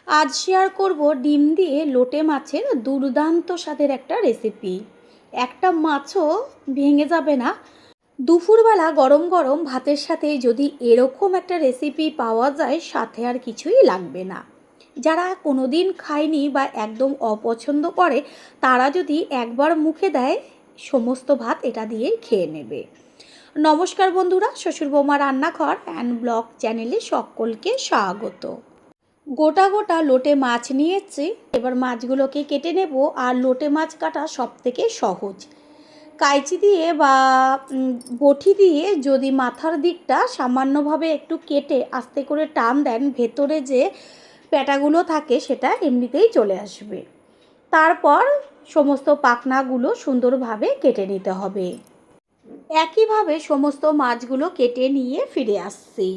আজ শেয়ার করব ডিম দিয়ে লোটে মাছের দুর্দান্ত স্বাদের একটা রেসিপি। একটা মাছও ভেঙে যাবে না। দুপুরবেলা গরম গরম ভাতের সাথে যদি এরকম একটা রেসিপি পাওয়া যায়, সাথে আর কিছুই লাগবে না। যারা কোনো দিন খায়নি বা একদম অপছন্দ করে, তারা যদি একবার মুখে দেয়, সমস্ত ভাত এটা দিয়েই খেয়ে নেবে। নমস্কার বন্ধুরা, শ্বশুর বৌমা রান্নাঘর অ্যান্ড ব্লগ চ্যানেলে সকলকে স্বাগত। গোটা গোটা লোটে মাছ নিয়েছি। এবার মাছগুলোকে কেটে নেব। আর লোটে মাছ কাটা সবথেকে সহজ। কাঁচি দিয়ে বা বটি দিয়ে যদি মাথার দিকটা সামান্যভাবে একটু কেটে আস্তে করে টান দেন, ভেতরে যে প্যাটাগুলো থাকে সেটা এমনিতেই চলে আসবে। তারপর সমস্ত পাখনাগুলো সুন্দরভাবে কেটে নিতে হবে। একইভাবে সমস্ত মাছগুলো কেটে নিয়ে ফিরে আসছি।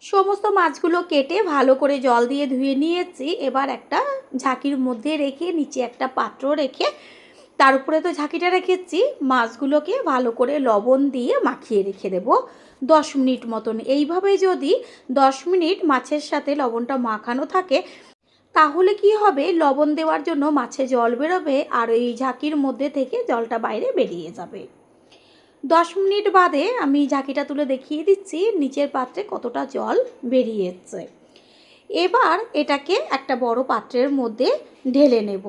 সমস্ত মাছগুলো কেটে ভালো করে জল দিয়ে ধুয়ে নিয়েছি। এবার একটা ঝাঁকির মধ্যে রেখে নিচে একটা পাত্র রেখে তার উপরে তো ঝাঁকিটা রেখেছি, মাছগুলোকে ভালো করে লবণ দিয়ে মাখিয়ে রেখে দেব 10 মিনিট মতন। এইভাবে যদি 10 মিনিট মাছের সাথে লবণটা মাখানো থাকে, তাহলে কি হবে, লবণ দেওয়ার জন্য মাছে জল বেরোবে আর এই ঝাঁকির মধ্যে থেকে জলটা বাইরে বেরিয়ে যাবে। 10 মিনিট বাদে আমি ঝাঁকিটা তুলে দেখিয়ে দিচ্ছি নিচের পাত্রে কতটা জল বেরিয়েছে। এবার এটাকে একটা বড় পাত্রের মধ্যে ঢেলে নেব।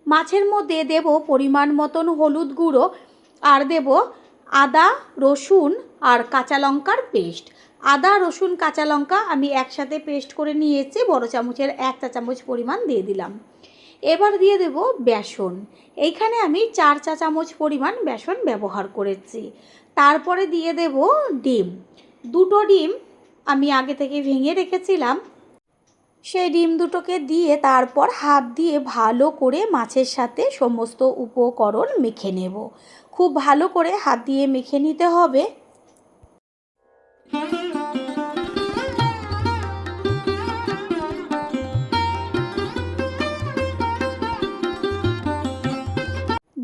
মাছের মধ্যে দেব পরিমাণ মতন হলুদ গুঁড়ো আর দেব আদা, রসুন আর কাঁচা লঙ্কার পেস্ট। আদা, রসুন, কাঁচা লঙ্কা আমি একসাথে পেস্ট করে নিয়েছি। বড় চামচের 1 চা চামচ পরিমাণ দিয়ে দিলাম। এবার দিয়ে দেব বেসন। এইখানে আমি 4 চা চামচ পরিমাণ বেসন ব্যবহার করেছি। তারপরে দিয়ে দেব ডিম। 2টো ডিম আমি আগে থেকে ভেঙে রেখেছিলাম। সেই ডিম দুটোকে দিয়ে তারপর হাত দিয়ে ভালো করে মাছের সাথে সমস্ত উপকরণ মেখে নেব। খুব ভালো করে হাত দিয়ে মেখে নিতে হবে।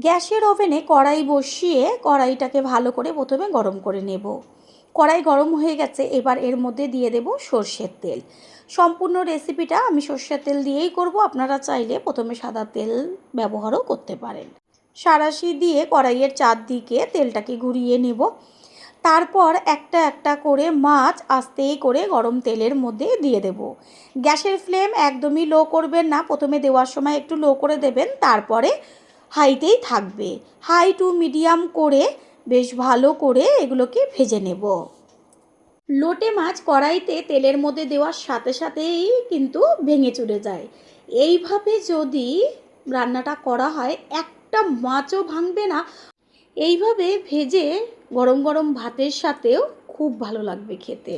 গ্যাসের ওভেনে কড়াই বসিয়ে কড়াইটাকে ভালো করে প্রথমে গরম করে নেব। কড়াই গরম হয়ে গেছে। এবার এর মধ্যে দিয়ে দেব সর্ষের তেল। সম্পূর্ণ রেসিপিটা আমি সর্ষের তেল দিয়েই করব। আপনারা চাইলে প্রথমে সাদা তেল ব্যবহারও করতে পারেন। সাঁড়াশি দিয়ে কড়াইয়ের চারদিকে তেলটাকে ঘুরিয়ে নেব। তারপর একটা একটা করে মাছ আস্তে করে গরম তেলের মধ্যে দিয়ে দেব। গ্যাসের ফ্লেম একদমই লো করবেন না। প্রথমে দেওয়ার সময় একটু লো করে দেবেন, তারপরে হাইতেই থাকবে। হাই টু মিডিয়াম করে বেশ ভালো করে এগুলোকে ভেজে নেব। লোটে মাছ কড়াইতে তেলের মধ্যে দেওয়ার সাথে সাথেই কিন্তু ভেঙে চলে যায়। এইভাবে যদি রান্নাটা করা হয়, একটা মাছও ভাঙবে না। এইভাবে ভেজে গরম গরম ভাতের সাথেও খুব ভালো লাগবে খেতে।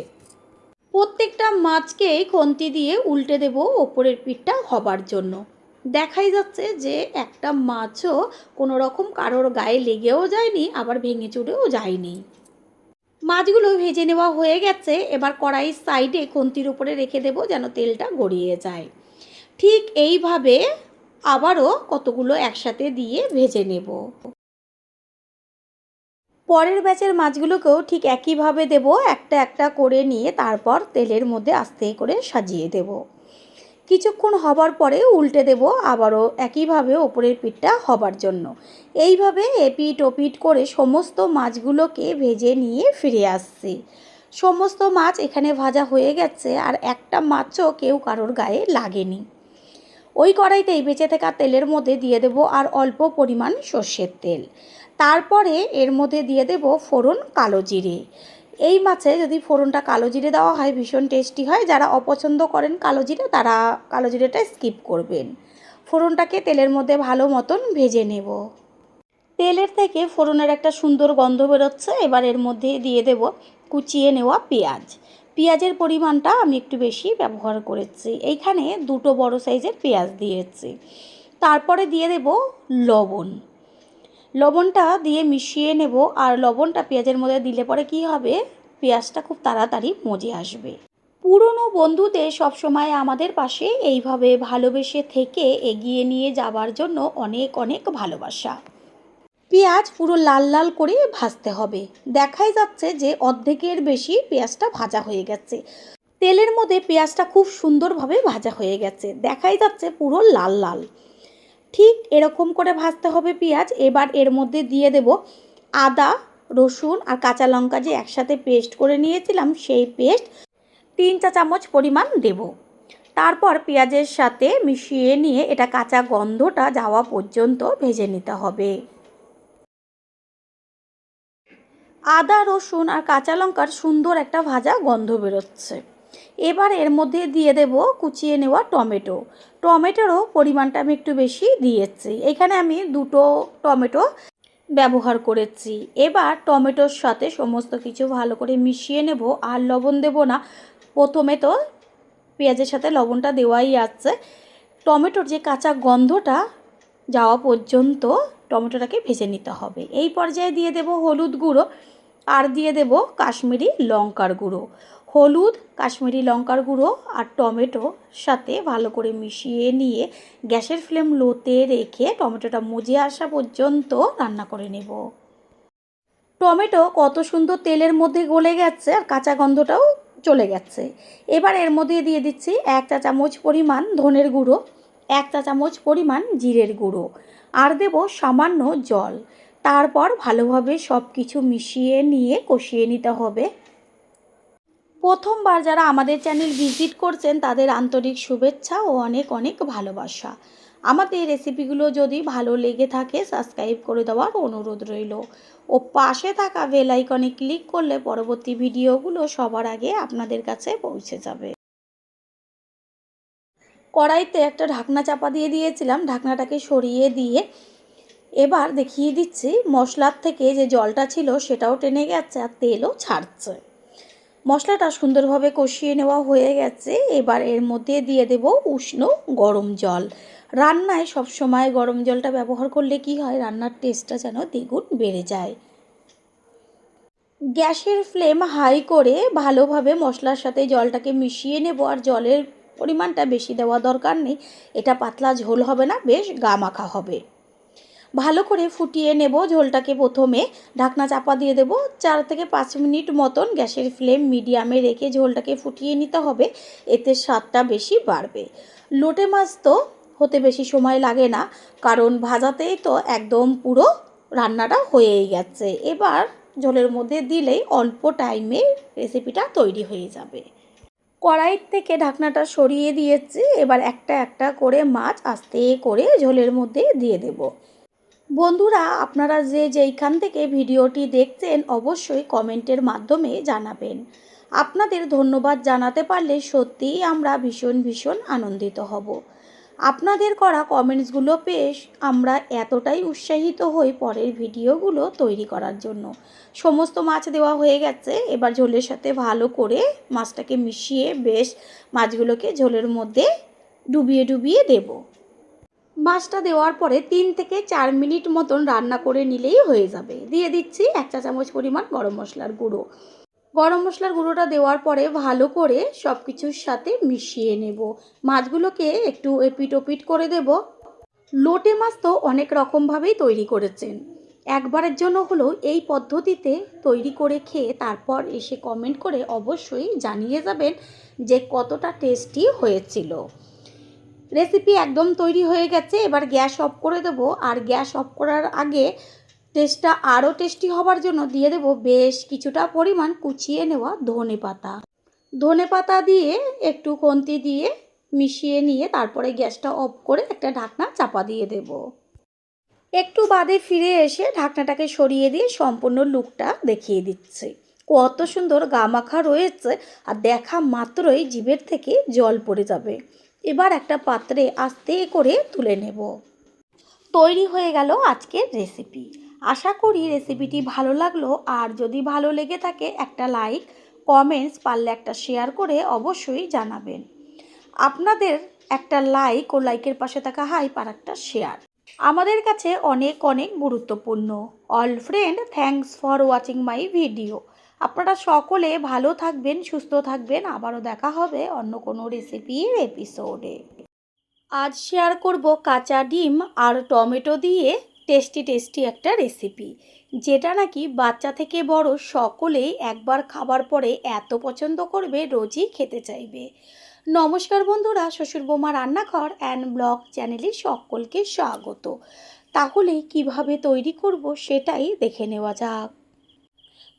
প্রত্যেকটা মাছকেই খুন্তি দিয়ে উল্টে দেব ওপরের পিঠটা হবার জন্য। দেখাই যাচ্ছে যে একটা মাছও কোনো রকম কারোর গায়ে লেগেও যায়নি, আবার ভেঙে চুরেও যায়নি। মাছগুলো ভেজে নেওয়া হয়ে গেছে। এবার কড়াইয়ের সাইডে খুন্তির উপরে রেখে দেব যেন তেলটা গড়িয়ে যায়। ঠিক এইভাবে আবারও কতগুলো একসাথে দিয়ে ভেজে নেব। পরের ব্যাচের মাছগুলোকেও ঠিক একইভাবে দেব। একটা একটা করে নিয়ে তারপর তেলের মধ্যে আস্তে করে সাজিয়ে দেব। কিছুক্ষণ হবার পরে উল্টে দেব আবারও একইভাবে ওপরের পিঠটা হবার জন্য। এইভাবে এপিট ওপিট করে সমস্ত মাছগুলোকে ভেজে নিয়ে ফিরে আসছি। সমস্ত মাছ এখানে ভাজা হয়ে গেছে আর একটা মাছও কেউ কারোর গায়ে লাগেনি। ওই কড়াইতেই বেঁচে থাকা তেলের মধ্যে দিয়ে দেব আর অল্প পরিমাণ সর্ষের তেল। তারপরে এর মধ্যে দিয়ে দেব ফোড়ন কালো জিরে। এই মাছে যদি ফোড়নটা কালো জিরে দেওয়া হয় ভীষণ টেস্টি হয়। যারা অপছন্দ করেন কালো জিরে, তারা কালো জিরেটা স্কিপ করবেন। ফোড়নটাকে তেলের মধ্যে ভালো মতন ভেজে নেব। তেলের থেকে ফোড়নের একটা সুন্দর গন্ধ বেরোচ্ছে। এবার এর মধ্যে দিয়ে দেব কুচিয়ে নেওয়া পেঁয়াজ। পেঁয়াজের পরিমাণটা আমি একটু বেশি ব্যবহার করেছি। এইখানে 2টো বড় সাইজের পেঁয়াজ দিয়েছি। তারপরে দিয়ে দেব লবণ। লবণটা দিয়ে মিশিয়ে নেব। আর লবণটা পেঁয়াজের মধ্যে দিলে পরে কি হবে, পেঁয়াজটা খুব তাড়াতাড়ি মজে আসবে। পুরনো বন্ধুদের সবসময় আমাদের পাশে এইভাবে ভালোবেসে থেকে এগিয়ে নিয়ে যাওয়ার জন্য অনেক অনেক ভালোবাসা। পেঁয়াজ পুরো লাল লাল করে ভাজতে হবে। দেখাই যাচ্ছে যে অর্ধেকের বেশি পেঁয়াজটা ভাজা হয়ে গেছে। তেলের মধ্যে পেঁয়াজটা খুব সুন্দরভাবে ভাজা হয়ে গেছে, দেখাই যাচ্ছে পুরো লাল লাল। ঠিক এরকম করে ভাজতে হবে পেঁয়াজ। এবার এর মধ্যে দিয়ে দেব আদা, রসুন আর কাঁচা লঙ্কা যে একসাথে পেস্ট করে নিয়েছিলাম, সেই পেস্ট 3 চা চামচ পরিমাণ দেব। তারপর পেঁয়াজের সাথে মিশিয়ে নিয়ে এটা কাঁচা গন্ধটা যাওয়া পর্যন্ত ভেজে নিতে হবে। আদা, রসুন আর কাঁচা লঙ্কার সুন্দর একটা ভাজা গন্ধ বেরোচ্ছে। এবার এর মধ্যে দিয়ে দেব কুচিয়ে নেওয়া টমেটো। টমেটোরও পরিমাণটা আমি একটু বেশি দিয়েছি, এখানে আমি 2টো টমেটো ব্যবহার করেছি। এবার টমেটোর সাথে সমস্ত কিছু ভালো করে মিশিয়ে নেব। আর লবণ দেব না, প্রথমে তো পেঁয়াজের সাথে লবণটা দেওয়াই আছে। টমেটোর যে কাঁচা গন্ধটা যাওয়া পর্যন্ত টমেটোটাকে ভেজে নিতে হবে। এই পর্যায়ে দিয়ে দেব হলুদ গুঁড়ো আর দিয়ে দেব কাশ্মীরি লঙ্কার গুঁড়ো। হলুদ, কাশ্মীরি লঙ্কার গুঁড়ো আর টমেটোর সাথে ভালো করে মিশিয়ে নিয়ে গ্যাসের ফ্লেম লোতে রেখে টমেটোটা মজে আসা পর্যন্ত রান্না করে নেব। টমেটো কত সুন্দর তেলের মধ্যে গলে গেছে আর কাঁচা গন্ধটাও চলে গেছে। এবার এর মধ্যে দিয়ে দিচ্ছি 1 চা চামচ পরিমাণ ধনের গুঁড়ো, 1 চা চামচ পরিমাণ জিরের গুঁড়ো আর দেব সামান্য জল। তারপর ভালোভাবে সব কিছু মিশিয়ে নিয়ে কষিয়ে নিতে হবে। প্রথমবার যারা আমাদের চ্যানেল ভিজিট করছেন তাদের আন্তরিক শুভেচ্ছা ও অনেক অনেক ভালোবাসা। আমাদের রেসিপিগুলো যদি ভালো লেগে থাকে সাবস্ক্রাইব করে দেওয়ার অনুরোধ রইল ও পাশে থাকা বেল আইকনে ক্লিক করলে পরবর্তী ভিডিওগুলো সবার আগে আপনাদের কাছে পৌঁছে যাবে। কড়াইতে একটা ঢাকনা চাপা দিয়ে দিয়েছিলাম, ঢাকনাটাকে সরিয়ে দিয়ে এবার দেখিয়ে দিচ্ছি মশলার থেকে যে জলটা ছিল সেটাও টেনে গেছে আর তেলও ছাড়ছে। মশলাটা সুন্দরভাবে কষিয়ে নেওয়া হয়ে গেছে। এবার এর মধ্যে দিয়ে দেব উষ্ণ গরম জল। রান্নায় সব সময় গরম জলটা ব্যবহার করলে কি হয়, রান্নার টেস্টটা যেন দ্বিগুণ বেড়ে যায়। গ্যাসের ফ্লেম হাই করে ভালোভাবে মশলার সাথে জলটাকে মিশিয়ে নেব। আর জলের পরিমাণটা বেশি দেওয়া দরকার নেই, এটা পাতলা ঝোল হবে না, বেশ গামাখা হবে। ভালো করে ফুটিয়ে নেব ঝোলটাকে। প্রথমে ঢাকনা চাপা দিয়ে দেব, 4 থেকে 5 মিনিট মতন গ্যাসের ফ্লেম মিডিয়ামে রেখে ঝোলটাকে ফুটিয়ে নিতে হবে, এতে স্বাদটা বেশি বাড়বে। লোটে মাছ তো হতে বেশি সময় লাগে না, কারণ ভাজাতেই তো একদম পুরো রান্নাটা হয়েই গেছে। এবার ঝোলের মধ্যে দিলেই অল্প টাইমে রেসিপিটা তৈরি হয়ে যাবে। কড়াই থেকে ঢাকনাটা সরিয়ে দিয়েছি। এবার একটা একটা করে মাছ আস্তে করে ঝোলের মধ্যে দিয়ে দেব। বন্ধুরা, আপনারা যে যেইখান থেকে ভিডিওটি দেখছেন অবশ্যই কমেন্টের মাধ্যমে জানাবেন। আপনাদের ধন্যবাদ জানাতে পারলে সত্যিই আমরা ভীষণ ভীষণ আনন্দিত হব। আপনাদের করা কমেন্টসগুলো পেয়ে আমরা এতটাই উৎসাহিত হই পরের ভিডিওগুলো তৈরি করার জন্য। সমস্ত মাছ দেওয়া হয়ে গেছে। এবার ঝোলের সাথে ভালো করে মাছটাকে মিশিয়ে বেশ মাছগুলোকে ঝোলের মধ্যে ডুবিয়ে ডুবিয়ে দেব। মাছটা দেওয়ার পরে 3 থেকে 4 মিনিট মতন রান্না করে নিলেই হয়ে যাবে। দিয়ে দিচ্ছি 1 চা চামচ পরিমাণ গরম মশলার গুঁড়ো। গরম মশলার গুঁড়োটা দেওয়ার পরে ভালো করে সব কিছুর সাথে মিশিয়ে নেব। মাছগুলোকে একটু এপিট ওপিট করে দেব। লোটে মাছ তো অনেক রকমভাবেই তৈরি করেছেন, একবারের জন্য হলেও এই পদ্ধতিতে তৈরি করে খেয়ে তারপর এসে কমেন্ট করে অবশ্যই জানিয়ে যাবেন যে কতটা টেস্টি হয়েছিল। রেসিপি একদম তৈরি হয়ে গেছে। এবার গ্যাস অফ করে দেব। আর গ্যাস অফ করার আগে টেস্টটা আরও টেস্টি হবার জন্য দিয়ে দেব বেশ কিছুটা পরিমাণ কুচিয়ে নেওয়া ধনেপাতা। ধনেপাতা দিয়ে একটু খুন্তি দিয়ে মিশিয়ে নিয়ে তারপরে গ্যাসটা অফ করে একটা ঢাকনা চাপা দিয়ে দেব। একটু বাদে ফিরে এসে ঢাকনাটাকে সরিয়ে দিয়ে সম্পূর্ণ লুকটা দেখিয়ে দিচ্ছি। কত সুন্দর গামাখা রয়েছে আর দেখা মাত্রই জিভের থেকে জল পড়ে যাবে। এবার একটা পাত্রে আস্তে করে তুলে নেব। তৈরি হয়ে গেল আজকের রেসিপি। আশা করি রেসিপিটি ভালো লাগলো। আর যদি ভালো লেগে থাকে একটা লাইক, কমেন্টস, পারলে একটা শেয়ার করে অবশ্যই জানাবেন। আপনাদের একটা লাইক ও লাইকের পাশে থাকা হাইপ আর একটা শেয়ার আমাদের কাছে অনেক অনেক গুরুত্বপূর্ণ। All friend, thanks for watching my video. আপনারা সকলে ভালো থাকবেন, সুস্থ থাকবেন। আবারও দেখা হবে অন্য কোনো রেসিপির এপিসোডে। আজ শেয়ার করব কাঁচা ডিম আর টমেটো দিয়ে টেস্টি টেস্টি একটা রেসিপি, যেটা নাকি বাচ্চা থেকে বড় সকলেই একবার খাবার পরে এত পছন্দ করবে, রোজই খেতে চাইবে। নমস্কার বন্ধুরা, শ্বশুর বৌমা রান্নাঘর অ্যান্ড ব্লগ চ্যানেলে সকলকে স্বাগত। তাহলে কিভাবে তৈরি করব সেটাই দেখে নেওয়া যাক।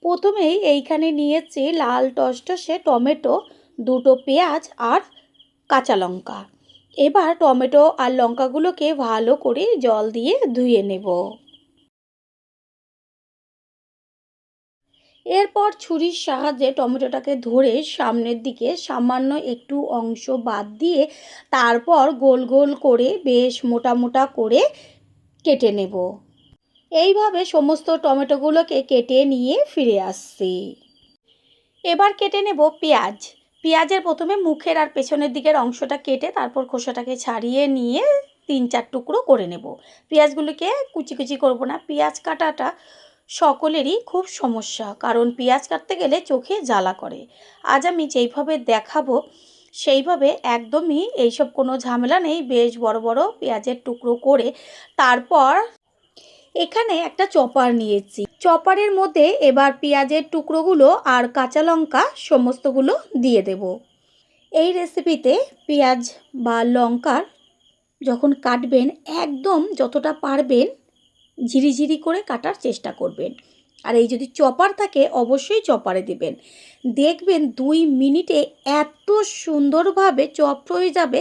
প্রথমেই এইখানে নিয়েছি লাল টসটসে টমেটো, দুটো পেঁয়াজ আর কাঁচা লঙ্কা। এবার টমেটো আর লঙ্কাগুলোকে ভালো করে জল দিয়ে ধুয়ে নেব। এরপর ছুরির সাহায্যে টমেটোটাকে ধরে সামনের দিকে সামান্য একটু অংশ বাদ দিয়ে তারপর গোল গোল করে বেশ মোটা মোটা করে কেটে নেব। এইভাবে সমস্ত টমেটোগুলোকে কেটে নিয়ে ফিরে আসছি। এবার কেটে নেব পেঁয়াজ। পেঁয়াজের প্রথমে মুখের আর পেছনের দিকের অংশটা কেটে তারপর খোসাটাকে ছাড়িয়ে নিয়ে 3-4 টুকরো করে নেব। পেঁয়াজগুলোকে কুচি কুচি করব না, পেঁয়াজ কাটাটা সকলেরই খুব সমস্যা, কারণ পেঁয়াজ কাটতে গেলে চোখে জ্বালা করে। আজ আমি যেইভাবে দেখাবো সেইভাবে একদমই এইসব কোনো ঝামেলা নেই। বেশ বড় বড় পেঁয়াজের টুকরো করে তারপর এখানে একটা চপার নিয়েছি। চপারের মধ্যে এবার পেঁয়াজের টুকরোগুলো আর কাঁচা লঙ্কা সমস্তগুলো দিয়ে দেব। এই রেসিপিতে পেঁয়াজ বা লঙ্কার যখন কাটবেন একদম যতটা পারবেন ঝিরিঝিরি করে কাটার চেষ্টা করবেন। আর এই যদি চপার থাকে অবশ্যই চপারে দেবেন। দেখবেন 2 মিনিটে এত সুন্দরভাবে চপ হয়ে যাবে,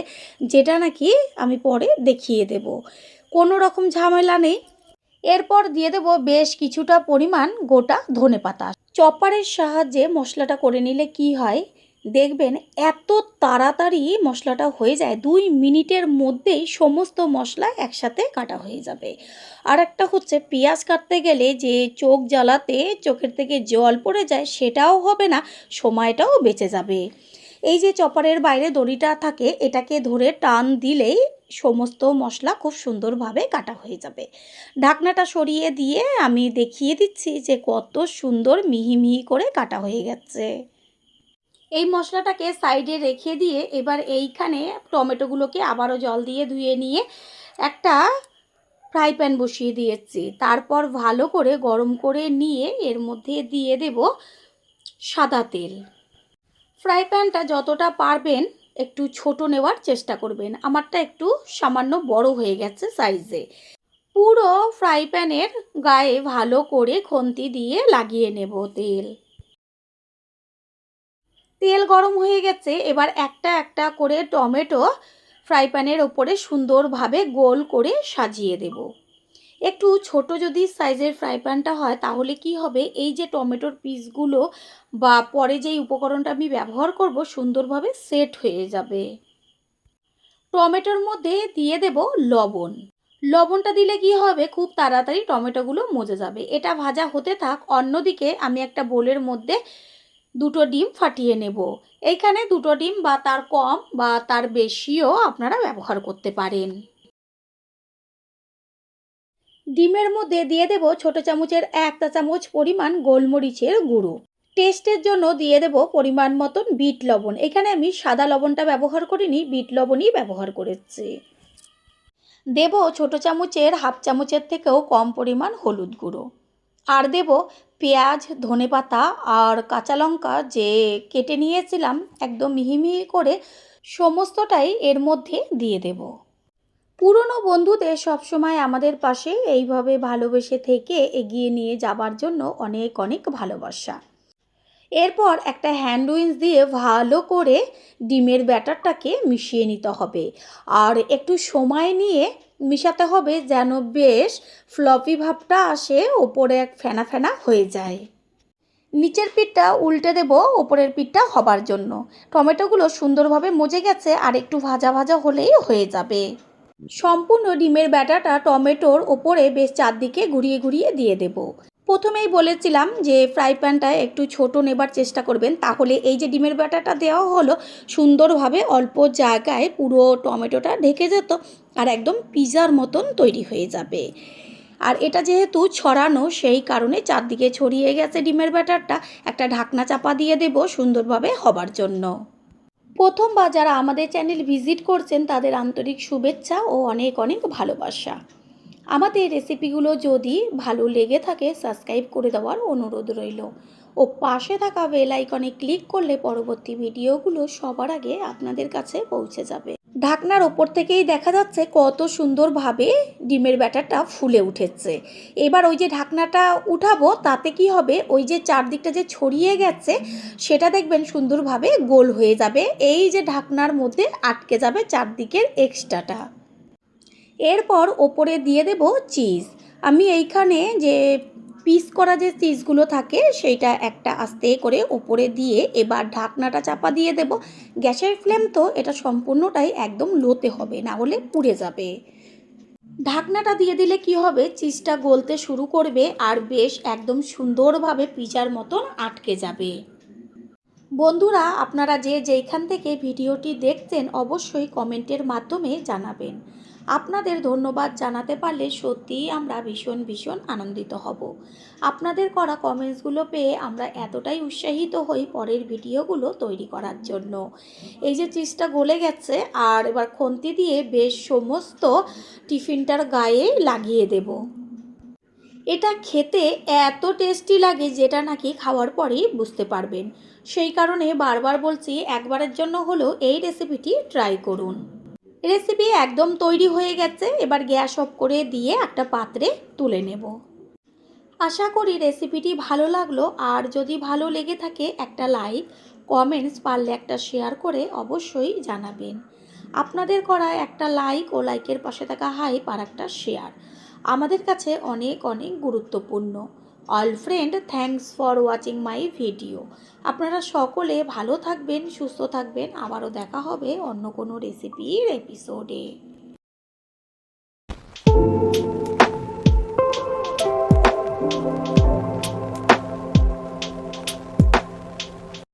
যেটা নাকি আমি পরে দেখিয়ে দেব। কোনো রকম ঝামেলা নেই। এরপর দিয়ে দেব বেশ কিছুটা পরিমাণ গোটা ধনেপাতা। চপারের সাহায্যে মশলাটা করে নিলে কি হয় দেখবেন এত তাড়াতাড়ি মশলাটা হয়ে যায়, 2 মিনিটের মধ্যেই সমস্ত মশলা একসাথে কাটা হয়ে যাবে। আর একটা হচ্ছে পেঁয়াজ কাটতে গেলে যে চোখ জ্বালাতে চোখের থেকে জল পড়ে যায় সেটাও হবে না, সময়টাও বেঁচে যাবে। এই যে চপারের বাইরে দড়িটা থাকে, এটাকে ধরে টান দিলেই সমস্ত মশলা খুব সুন্দরভাবে কাটা হয়ে যাবে। ঢাকনাটা সরিয়ে দিয়ে আমি দেখিয়ে দিচ্ছি যে কত সুন্দর মিহি মিহি করে কাটা হয়ে গেছে। এই মশলাটাকে সাইডে রেখে দিয়ে এবার এইখানে টমেটোগুলোকে আবারও জল দিয়ে ধুয়ে নিয়ে একটা ফ্রাই প্যান বসিয়ে দিয়েছি। তারপর ভালো করে গরম করে নিয়ে এর মধ্যে দিয়ে দেব সাদা তেল। ফ্রাই প্যানটা যতটা পারবেন একটু ছোট নেওয়ার চেষ্টা করবেন। আমারটা একটু সামান্য বড় হয়ে গেছে সাইজে। পুরো ফ্রাই প্যানের গায়ে ভালো করে খুন্তি দিয়ে লাগিয়ে নেব তেল। তেল গরম হয়ে গেছে, এবার একটা একটা করে টমেটো ফ্রাই প্যানের ওপরে সুন্দরভাবে গোল করে সাজিয়ে দেব। একটু ছোট যদি সাইজের ফ্রাই প্যানটা হয় তাহলে কি হবে, এই যে টমেটোর পিসগুলো বা পরে যেই উপকরণটা আমি ব্যবহার করব সুন্দরভাবে সেট হয়ে যাবে। টমেটোর মধ্যে দিয়ে দেব লবণ। লবণটা দিলে কি হবে, খুব তাড়াতাড়ি টমেটোগুলো মজে যাবে। এটা ভাজা হতে থাক, অন্যদিকে আমি একটা বোলের মধ্যে 2টো ডিম ফাটিয়ে নেব। এইখানে 2টো ডিম বা তার কম বা তার বেশিও আপনারা ব্যবহার করতে পারেন। ডিমের মধ্যে দিয়ে দেব ছোটো চামচের 1 চামচ পরিমাণ গোলমরিচের গুঁড়ো। টেস্টের জন্য দিয়ে দেব পরিমাণ মতন বিট লবণ। এখানে আমি সাদা লবণটা ব্যবহার করিনি, বিট লবণই ব্যবহার করেছি। দেব ছোটো চামচের 1/2 চামচের থেকেও কম পরিমাণ হলুদ গুঁড়ো। আর দেব পেঁয়াজ, ধনেপাতা আর কাঁচা লঙ্কা যে কেটে নিয়েছিলাম একদম মিহি মিহি করে, সমস্তটাই এর মধ্যে দিয়ে দেব। পুরনো বন্ধুদের সবসময় আমাদের পাশে এইভাবে ভালোবেসে থেকে এগিয়ে নিয়ে যাবার জন্য অনেক অনেক ভালোবাসা। এরপর একটা হ্যান্ড উইঞ্চ দিয়ে ভালো করে ডিমের ব্যাটারটাকে মিশিয়ে নিতে হবে। আর একটু সময় নিয়ে মিশাতে হবে যেন বেশ ফ্লপি ভাবটা আসে, ওপরে ফেনা ফেনা হয়ে যায়। নিচের পিঠটা উল্টে দেব ওপরের পিঠটা হবার জন্য। টমেটোগুলো সুন্দরভাবে মজে গেছে, আর একটু ভাজা ভাজা হলেই হয়ে যাবে। সম্পূর্ণ ডিমের ব্যাটারটা টমেটোর ওপরে বেশ চারদিকে ঘুরিয়ে ঘুরিয়ে দিয়ে দেব। প্রথমেই বলেছিলাম যে ফ্রাই প্যানটা একটু ছোট নেবার চেষ্টা করবেন, তাহলে এই যে ডিমের ব্যাটারটা দেওয়া হলো সুন্দরভাবে অল্প জায়গায় পুরো টমেটোটা ঢেকে যেত আর একদম পিৎজার মতন তৈরি হয়ে যাবে। আর এটা যেহেতু ছড়ানো সেই কারণে চারদিকে ছড়িয়ে গেছে ডিমের ব্যাটারটা, একটা ঢাকনা চাপা দিয়ে দেব সুন্দরভাবে হবার জন্য। প্রথমবার যারা আমাদের চ্যানেল ভিজিট করছেন তাদের আন্তরিক শুভেচ্ছা ও অনেক অনেক ভালোবাসা। আমাদের রেসিপিগুলো যদি ভালো লেগে থাকে সাবস্ক্রাইব করে দেওয়ার অনুরোধ রইল ও পাশে থাকা বেল আইকনে ক্লিক করলে পরবর্তী ভিডিওগুলো সবার আগে আপনাদের কাছে পৌঁছে যাবে। ঢাকনার ওপর থেকেই দেখা যাচ্ছে কত সুন্দরভাবে ডিমের ব্যাটারটা ফুলে উঠেছে। এবার ওই যে ঢাকনাটা উঠাবো, তাতে কি হবে, ওই যে চারদিকটা যে ছড়িয়ে গেছে সেটা দেখবেন সুন্দরভাবে গোল হয়ে যাবে। এই যে ঢাকনার মধ্যে আটকে যাবে চারদিকের এক্সট্রাটা। এরপর ওপরে দিয়ে দেব চিজ। আমি এইখানে যে পিস করা যে চিজগুলো থাকে সেইটা একটা আস্তে করে ওপরে দিয়ে এবার ঢাকনাটা চাপা দিয়ে দেব। গ্যাসের ফ্লেম তো এটা সম্পূর্ণটাই একদম লোতে হবে, না হলে পুড়ে যাবে। ঢাকনাটা দিয়ে দিলে কি হবে, চিজটা গলতে শুরু করবে আর বেশ একদম সুন্দরভাবে পিজার মতন আটকে যাবে। বন্ধুরা, আপনারা যে যেইখান থেকে ভিডিওটি দেখছেন অবশ্যই কমেন্টের মাধ্যমে জানাবেন। আপনাদের ধন্যবাদ জানাতে পারলে সত্যিই আমরা ভীষণ ভীষণ আনন্দিত হব। আপনাদের করা কমেন্টসগুলো পেয়ে আমরা এতটাই উৎসাহিত হই পরের ভিডিওগুলো তৈরি করার জন্য। এই যে চিজটা গলে গেছে, আর এবার খুন্তি দিয়ে বেশ সমস্ত টিফিনটার গায়ে লাগিয়ে দেব। এটা খেতে এত টেস্টি লাগে যেটা নাকি খাওয়ার পরেই বুঝতে পারবেন। সেই কারণে বারবার বলছি, একবারের জন্য হলেও এই রেসিপিটি ট্রাই করুন। রেসিপি একদম তৈরি হয়ে গেছে, এবার গ্যাস অফ করে দিয়ে একটা পাত্রে তুলে নেব। আশা করি রেসিপিটি ভালো লাগলো, আর যদি ভালো লেগে থাকে একটা লাইক, কমেন্টস, পারলে একটা শেয়ার করে অবশ্যই জানাবেন। আপনাদের করা একটা লাইক ও লাইকের পাশে থাকা হাইপ আর একটা শেয়ার আমাদের কাছে অনেক অনেক গুরুত্বপূর্ণ। All friend, thanks for watching my video. আপনারা সকলে ভালো থাকবেন, সুস্থ থাকবেন। আবারও দেখা হবে অন্য কোনো রেসিপির এপিসোডে।